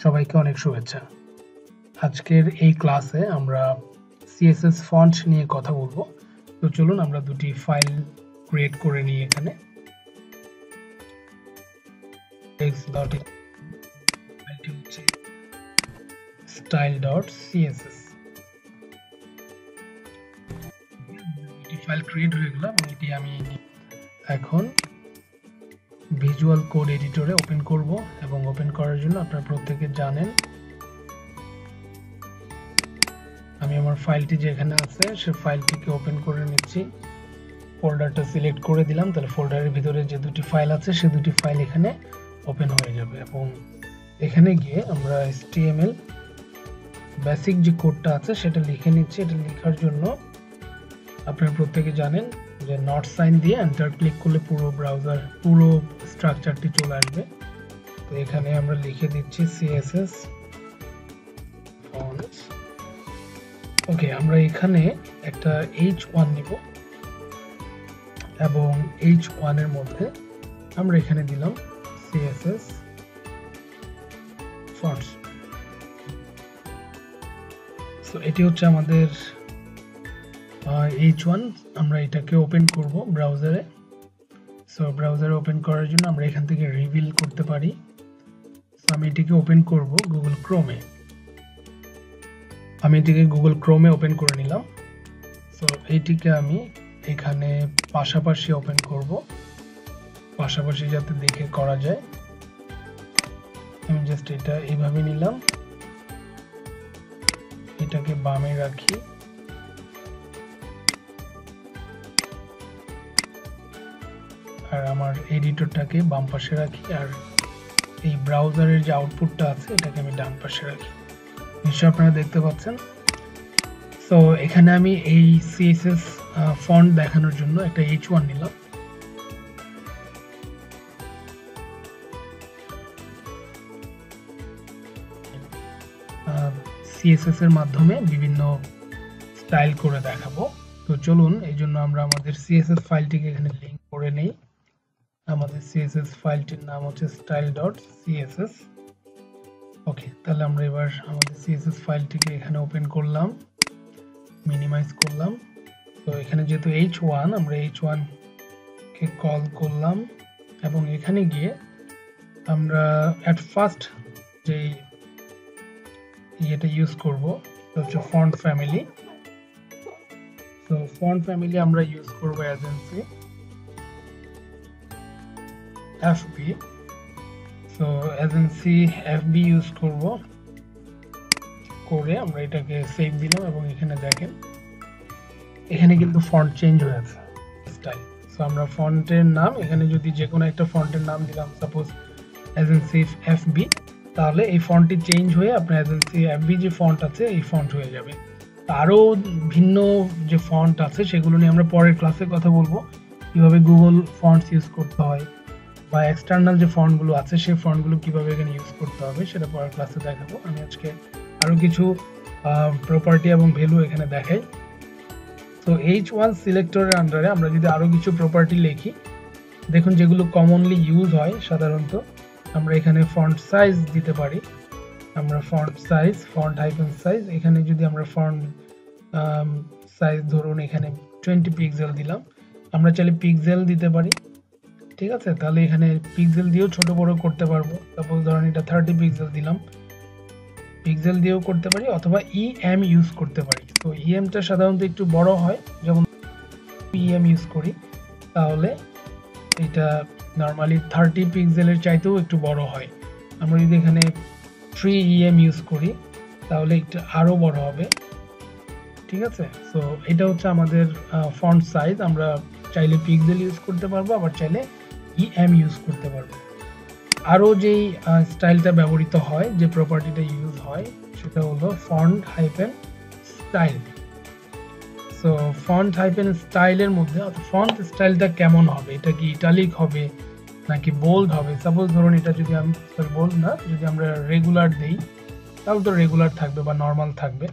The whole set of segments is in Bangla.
সবাইকে অনেক শুভেচ্ছা। আজকের এই ক্লাসে আমরা CSS ফন্ট নিয়ে কথা বলবো। তো চলুন আমরা দুটি ফাইল ক্রিয়েট করে নিই এখানে। ফাইলটি হচ্ছে style.css। দুটি ফাইল ক্রিয়েট হয়ে গেল এবং এটি আমি এখন ভিজুয়াল কোড এডিটরে ওপেন করব এবং ওপেন করার জন্য আপনারা প্রত্যেকে জানেন আমি আমার ফাইলটি যেখানে আছে সেই ফাইলটিকে ওপেন করে নিচ্ছি। ফোল্ডারটা সিলেক্ট করে দিলাম, তাহলে ফোল্ডারের ভিতরে যে দুটি ফাইল আছে সেই দুটি ফাইল এখানে ওপেন হয়ে যাবে এবং এখানে গিয়ে আমরা HTML বেসিক যে কোডটা আছে সেটা লিখে নিচ্ছি। এটা লেখার জন্য আপনারা প্রত্যেকে জানেন যে নট সাইন দিয়ে এন্টার ক্লিক করলে পুরো স্ট্রাকচারটি চলে আসবে। তো এখানে আমরা লিখে দিচ্ছি CSS ফন্টস। ওকে, আমরা এখানে একটা H1 নিব এবং H1 এর মধ্যে আমরা এখানে দিলাম CSS ফন্টস। সো এটি হচ্ছে আমাদের H1। আমরা এটাকে ওপেন করব ব্রাউজারে। সো ব্রাউজারে ওপেন করার জন্য আমরা এখান থেকে রিভিল করতে পারি। সো আমি এটিকে ওপেন করব গুগল ক্রোমে। আমি এটিকে গুগল ক্রোমে ওপেন করে নিলাম। সো এইটিকে আমি এখানে পাশাপাশি ওপেন করব, পাশাপাশি যাতে দেখে করা যায়। আমি জাস্ট এটা এইভাবে নিলাম, এটাকে বামে রাখি আর আমার এডিটরটাকে বাম পাশে রাখি আর এই ব্রাউজারের যে আউটপুটটা আছে এটাকে আমি ডান পাশে রাখি। নিশ্চয়ই আপনারা দেখতে পাচ্ছেন। সো এখানে আমি এই CSS ফন্ট দেখানোর জন্য একটা H1 নিলাম। CSS এর মাধ্যমে বিভিন্ন স্টাইল করে দেখাবো। তো চলুন এই জন্য আমরা আমাদের CSS ফাইলটিকে এখানে লিংক করে নেই। আমাদের CSS ফাইলটির নাম হচ্ছে style.css। ওকে, তাহলে আমরা এবার আমাদের CSS ফাইলটিকে এখানে ওপেন করলাম, মিনিমাইজ করলাম। তো এখানে যেহেতু H1 আমরা H1 কে কল করলাম এবং এখানে গিয়ে আমরা এট ফার্স্ট যে এটা ইউজ করব হচ্ছে ফন্ট ফ্যামিলি। তো ফন্ট ফ্যামিলি আমরা ইউজ করব agency FB। So agency FB use করব করে আমরা এটাকে সেভ দিলাম এবং এখানে দেখেন এখানে কিন্তু ফন্ট চেঞ্জ হয়েছে স্টাইল। সো আমরা ফন্টের নাম এখানে যদি যে কোনো একটা ফন্টের নাম দিলাম, সাপোজ এজেন্সি FB, তাহলে এই ফন্টটি চেঞ্জ হয়ে আপনার এজেন্সি FB যে ফন্ট আছে এই ফন্ট হয়ে যাবে। আরও ভিন্ন যে ফন্ট আছে সেগুলো নিয়ে আমরা পরের ক্লাসে কথা বলবো, কিভাবে গুগল ফন্টস ইউজ করতে হয় বা এক্সটার্নাল যে ফন্টগুলো আছে সেই ফন্টগুলো কিভাবে এখানে ইউজ করতে হবে সেটা পরের ক্লাসে দেখাবো। আমি আজকে আরও কিছু প্রপার্টি এবং ভ্যালু এখানে দেখাই। তো H1 সিলেক্টরের আন্ডারে আমরা যদি আরও কিছু প্রপার্টি লিখি, দেখুন যেগুলো কমনলি ইউজ হয় সাধারণত, আমরা এখানে ফন্ট সাইজ দিতে পারি। আমরা font size, font hyphen size, এখানে যদি আমরা ফন্ট সাইজ ধরুন এখানে 20 পিক্সেল দিলাম, আমরা চাইলে পিক্সেল দিতে পারি। ঠিক আছে, তাহলে এখানে পিক্সেল দিয়েও ছোট বড় করতে পারবো। সাপোজ ধরেন এটা 30 পিক্সেল দিলাম, পিক্সেল দিয়েও করতে পারি অথবা EM ইউজ করতে পারি। তো EMটা সাধারণত একটু বড় হয়, যেমন EM ইউজ করি তাহলে এটা নরমালি 30 পিক্সেলের চাইতেও একটু বড় হয়। আমরা যদি এখানে 3EM ইউজ করি তাহলে একটু আরো বড় হবে। ঠিক আছে, সো এটা হচ্ছে আমাদের ফন্ট সাইজ। আমরা চাইলে পিক্সেল ইউজ করতে পারবো, আবার চাইলে EM ইউজ করতে পারবো। আরো যেই স্টাইলটা ব্যবহৃত হয়, যে প্রপার্টিটা ইউজ হয় সেটা হলো font hyphen style. So font hyphen স্টাইলের মধ্যে ফন্ট স্টাইলটা কেমন হবে, এটা কি ইটালিক হবে নাকি বোল্ড হবে। সাপোজ ধরুন এটা যদি আমি বোল্ড না, যদি আমরা রেগুলার দেই তাহলে তো রেগুলার থাকবে বা নর্মাল থাকবে।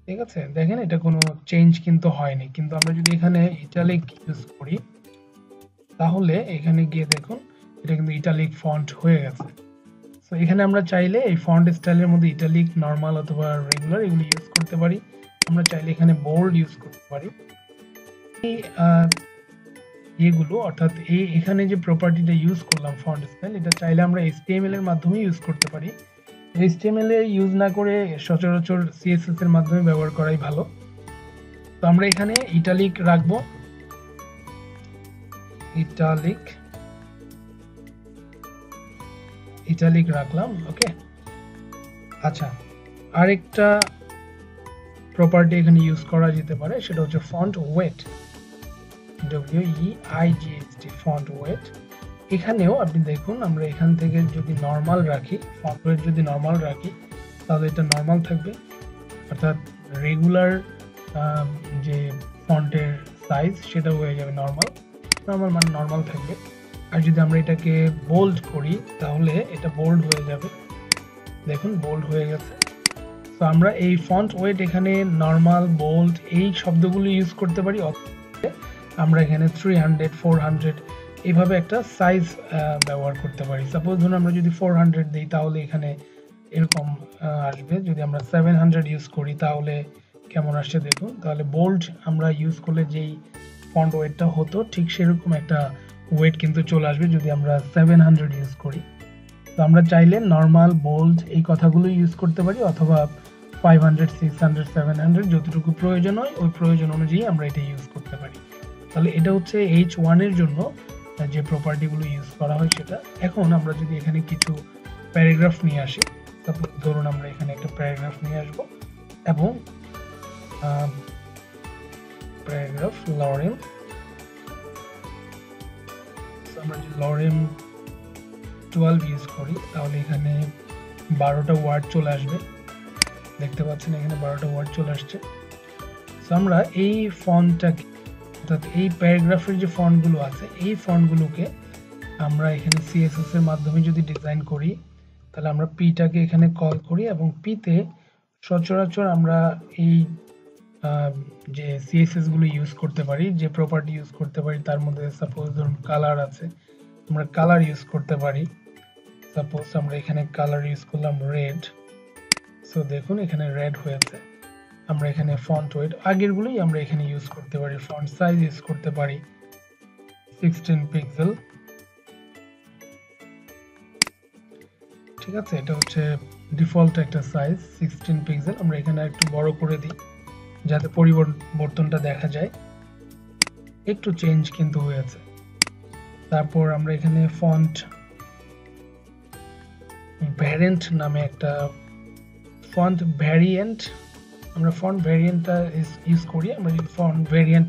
ঠিক আছে, দেখেন এটা কোনো চেঞ্জ কিন্তু হয়নি। কিন্তু আমরা যদি এখানে ইটালিক ইউজ করি তাহলে এখানে গিয়ে দেখুন এটা কিন্তু ইটালিক ফন্ট হয়ে গেছে। সো তো এখানে আমরা চাইলে এই ফন্ট স্টাইলের মধ্যে ইটালিক, নরমাল অথবা রেগুলার এগুলো ইউজ করতে পারি। আমরা চাইলে এখানে বোল্ড ইউজ করতে পারি। এই এগুলো অর্থাৎ এখানে যে প্রপার্টিটা ইউজ করলাম ফন্ট স্টাইল, এটা চাইলে আমরা HTML এর মাধ্যমে ইউজ করতে পারি। HTML এ ইউজ না করে সচরাচর CSS এর মাধ্যমে ব্যবহার করাই ভালো। তো আমরা এখানে ইটালিক রাখবো, ইটালিক রাখলাম। ওকে, আচ্ছা, আরেকটা প্রপার্টি এখানে ইউজ করা যেতে পারে, সেটা হচ্ছে font wait, WEIGHT, font wait. এখানেও আপনি দেখুন, আমরা এখান থেকে যদি নরমাল রাখি, ফন্ট ওয়েট যদি নরমাল রাখি, তাহলে এটা নরমাল থাকবে, অর্থাৎ রেগুলার যে ফন্টের সাইজ সেটা হয়ে যাবে নরমাল মানে নরমাল থাকবে। আর যদি আমরা এটাকে বোল্ড করি তাহলে এটা বোল্ড হয়ে যাবে, দেখুন বোল্ড হয়ে গেছে। তো আমরা এই ফন্ট ওয়েট এখানে নরমাল, বোল্ড এই শব্দগুলো ইউজ করতে পারি। আমরা এখানে 300, 400 এইভাবে একটা সাইজ ব্যবহার করতে পারি। সাপোজ ধরুন আমরা যদি 400 দিই তাহলে এখানে এরকম আসবে। যদি আমরা 700 ইউজ করি তাহলে কেমন আসছে দেখুন। তাহলে বোল্ড আমরা ইউজ করলে যেই ফন্ট ওয়েটটা হতো ঠিক সেরকম একটা ওয়েট কিন্তু চলে আসবে যদি আমরা 700 ইউজ করি। তো আমরা চাইলে নরমাল, বোল্ড এই কথাগুলো ইউজ করতে পারি, অথবা 500, 600, 700 যতটুকু প্রয়োজন হয় ওই প্রয়োজন অনুযায়ী আমরা এটা ইউজ করতে পারি। তাহলে এটা হচ্ছে H1 এর জন্য যে প্রপার্টিগুলো ইউজ করা হয় সেটা। এখন আমরা যদি এখানে কিছু প্যারাগ্রাফ নিয়ে আসি, তারপর ধরুন আমরা এখানে একটা প্যারাগ্রাফ নিয়ে আসব এবং প্যারাগ্রাফ লরেম, আমরা যদি লরেম 12 ইউজ করি তাহলে এখানে 12টা ওয়ার্ড চলে আসবে। দেখতে পাচ্ছেন এখানে 12টা ওয়ার্ড চলে আসছে। তো আমরা এই ফন্টটাকে, অর্থাৎ এই প্যারাগ্রাফের যে ফন্টগুলো আছে এই ফন্টগুলোকে আমরা এখানে CSS এর মাধ্যমে যদি ডিজাইন করি তাহলে আমরা P-টাকে এখানে কল করি এবং P-তে সচরাচর আমরা এই যে CSS গুলো ইউজ করতে পারি, যে প্রপার্টি ইউজ করতে পারি তার মধ্যে সাপোজ ধরুন কালার আছে, আমরা কালার ইউজ করতে পারি। সাপোজ আমরা এখানে কালার ইউজ করলাম রেড, সো দেখুন এখানে রেড হয়েছে। আমরা এখানে ফন্ট ওয়েট আগেরগুলোই আমরা এখানে ইউজ করতে পারি। ফন্ট সাইজ ইউজ করতে পারি 16 পিক্সেল, ঠিক আছে, এটা হচ্ছে ডিফল্ট একটা সাইজ 16 পিক্সেল। আমরা এখানে একটু বড় করে দিই যাতে পরিবর্তনটা দেখা যায়, একটু চেঞ্জ কিন্তু হয়েছে। তারপর আমরা এখানে ফন্ট ভ্যারিয়েন্ট নামে একটা ফন্ট ভ্যারিয়েন্ট, আমরা ফন্ট ভ্যারিয়েন্টটা ইউজ করি। আমরা যদি ফন্ট ভ্যারিয়েন্ট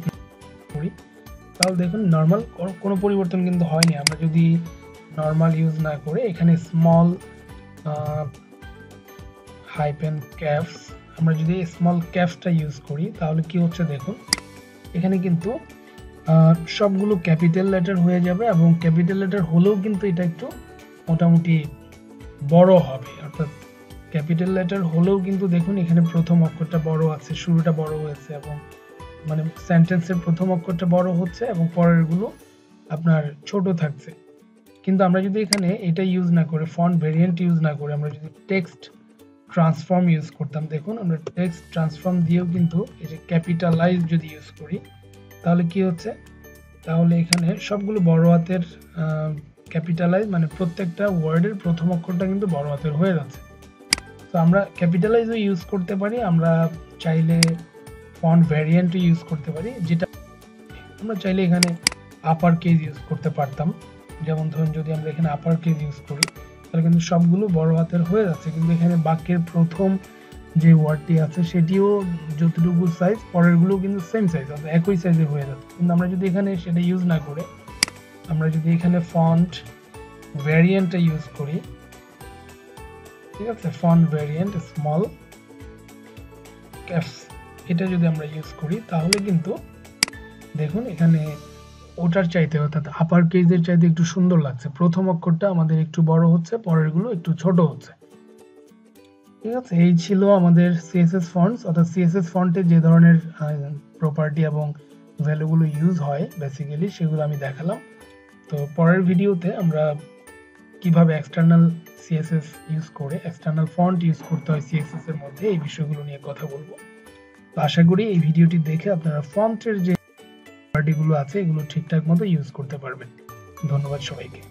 করি তাহলে দেখুন নরমাল কোনো পরিবর্তন কিন্তু হয়নি। আমরা যদি নরমাল ইউজ না করে এখানে স্মল হাইপেন ক্যাপস, আমরা যদি স্মল ক্যাপসটা ইউজ করি তাহলে কি হচ্ছে দেখুন, এখানে কিন্তু সবগুলো ক্যাপিটাল লেটার হয়ে যাবে এবং ক্যাপিটাল লেটার হলেও কিন্তু এটা একটু মোটামুটি বড় হবে। অর্থাৎ ক্যাপিটাল লেটার হলেও কিন্তু দেখুন এখানে প্রথম অক্ষরটা বড় আছে, শুরুটা বড় হয়েছে, এবং মানে সেন্টেন্সের প্রথম অক্ষরটা বড় হচ্ছে এবং পরেরগুলো আপনার ছোট থাকছে। কিন্তু আমরা যদি এখানে এটা ইউজ না করে, ফন্ট ভেরিয়েন্ট ইউজ না করে আমরা যদি টেক্সট ট্রান্সফর্ম ইউজ করতাম, দেখুন আমরা টেক্সট ট্রান্সফর্ম দিয়েও কিন্তু এই যে ক্যাপিটালাইজ যদি ইউজ করি তাহলে কি হচ্ছে, তাহলে এখানে সবগুলো বড় হাতের ক্যাপিটালাইজ, মানে প্রত্যেকটা ওয়ার্ডের প্রথম অক্ষরটা কিন্তু বড় হাতের হয়ে যাচ্ছে। তো আমরা ক্যাপিটালাইজও ইউজ করতে পারি, আমরা চাইলে ফন্ট ভ্যারিয়েন্টও ইউজ করতে পারি, যেটা আমরা চাইলে এখানে আপার কেস ইউজ করতে পারতাম। যেমন ধরুন যদি আমরা এখানে আপার কেস ইউজ করি তাহলে কিন্তু সবগুলো বড় হাতের হয়ে যাচ্ছে, কিন্তু এখানে বাক্যের প্রথম যে ওয়ার্ডটি আছে সেটিও যতটুকু সাইজ পরেরগুলো কিন্তু সেম সাইজ, অর্থাৎ একই সাইজে হয়ে যাচ্ছে। কিন্তু আমরা যদি এখানে সেটা ইউজ না করে আমরা যদি এখানে ফন্ট ভ্যারিয়েন্টটা ইউজ করি, ঠিক আছে, ফন্ট ভ্যারিয়েন্ট স্মল ক্যাপস এটা যদি আমরা ইউজ করি তাহলে কিন্তু দেখুন এখানে ওটার চাইতে, অর্থাৎ আপার কেসের চাইতে একটু সুন্দর লাগছে। প্রথম অক্ষরটা আমাদের একটু বড় হচ্ছে, পরেরগুলো একটু ছোট হচ্ছে, ঠিক আছে। এই ছিল আমাদের CSS ফন্টস, অর্থাৎ CSS ফন্টে যে ধরনের প্রপার্টি এবং ভ্যালুগুলো ইউজ হয় বেসিক্যালি সেগুলো আমি দেখালাম। তো পরের ভিডিওতে আমরা কিভাবে এক্সটার্নাল সিএসএস ইউজ করে এক্সটার্নাল ফন্ট ইউজ করতে হয় সিএসএস এর মধ্যে, এই বিষয়গুলো নিয়ে কথা বলবো। তো আশা করি এই ভিডিওটি দেখে আপনারা ফন্টের যে প্রপার্টিগুলো আছে এগুলো ঠিকঠাক মতো ইউজ করতে পারবেন। ধন্যবাদ সবাইকে।